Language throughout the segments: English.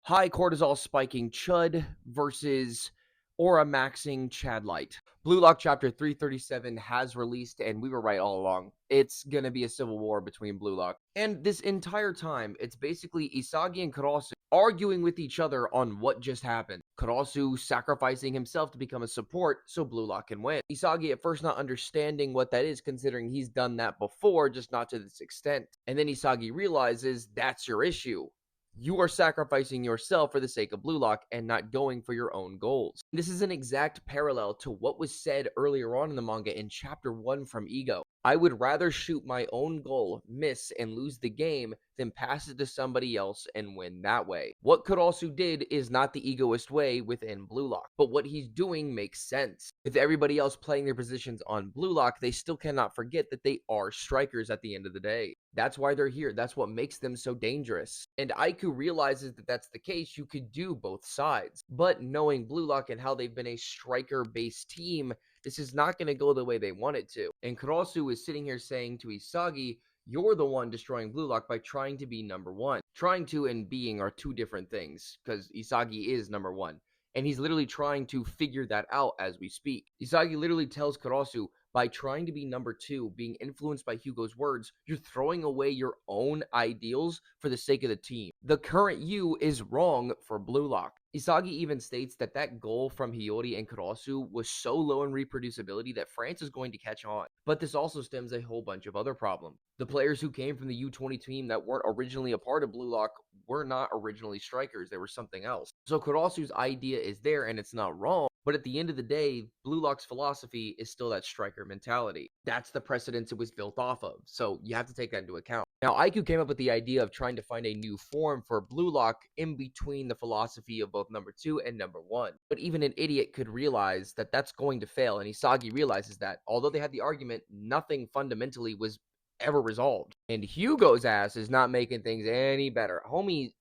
High cortisol spiking Chud versus aura maxing Chadlight. Blue Lock Chapter 337 has released, and we were right all along. It's going to be a civil war between Blue Lock. And this entire time, it's basically Isagi and Karasu arguing with each other on what just happened. Karasu sacrificing himself to become a support so Blue Lock can win. Isagi at first not understanding what that is, considering he's done that before, just not to this extent. And then Isagi realizes that's your issue. You are sacrificing yourself for the sake of Blue Lock and not going for your own goals. This is an exact parallel to what was said earlier on in the manga in chapter 1 from Ego. I would rather shoot my own goal, miss, and lose the game than pass it to somebody else and win that way. What Kurasu did is not the egoist way within Blue Lock, but what he's doing makes sense. With everybody else playing their positions on Blue Lock, they still cannot forget that they are strikers at the end of the day. That's why they're here. That's what makes them so dangerous. And Aiku realizes that that's the case. You could do both sides. But knowing Blue Lock and how they've been a striker-based team, this is not going to go the way they want it to. And Kurosu is sitting here saying to Isagi, you're the one destroying Blue Lock by trying to be number one. Trying to and being are two different things, because Isagi is number one. And he's literally trying to figure that out as we speak. Isagi literally tells Kurosu, by trying to be number two, being influenced by Hugo's words, you're throwing away your own ideals for the sake of the team. The current you is wrong for Blue Lock. Isagi even states that that goal from Hiyori and Kurasu was so low in reproducibility that France is going to catch on. But this also stems a whole bunch of other problems. The players who came from the U20 team that weren't originally a part of Blue Lock were not originally strikers. They were something else. So Kurasu's idea is there and it's not wrong. But at the end of the day, Blue Lock's philosophy is still that striker mentality. That's the precedence it was built off of. So you have to take that into account. Now, Aiku came up with the idea of trying to find a new form for Blue Lock in between the philosophy of both number two and number one. But even an idiot could realize that that's going to fail, and Isagi realizes that. Although they had the argument, nothing fundamentally was ever resolved. And Hugo's ass is not making things any better. Homie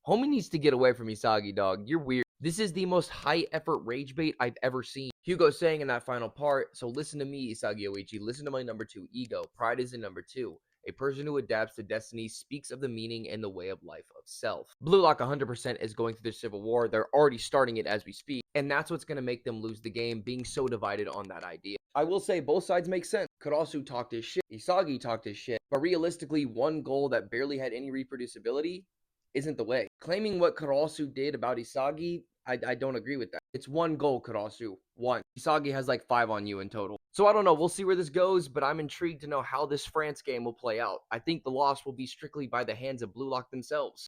needs to get away from Isagi, dog. You're weird. This is the most high effort rage bait I've ever seen. Hugo saying in that final part, so listen to me, Isagi Oichi. Listen to my number two, ego. Pride is in number two. A person who adapts to destiny speaks of the meaning and the way of life of self. Blue Lock 100% is going through their civil war. They're already starting it as we speak. And that's what's going to make them lose the game, being so divided on that idea. I will say both sides make sense. Kurasu talked his shit. Isagi talked his shit. But realistically, one goal that barely had any reproducibility isn't the way. Claiming what Karasu did about Isagi, I don't agree with that. It's one goal, Karasu. One. Isagi has like 5 on you in total. So I don't know. We'll see where this goes, but I'm intrigued to know how this France game will play out. I think the loss will be strictly by the hands of Blue Lock themselves.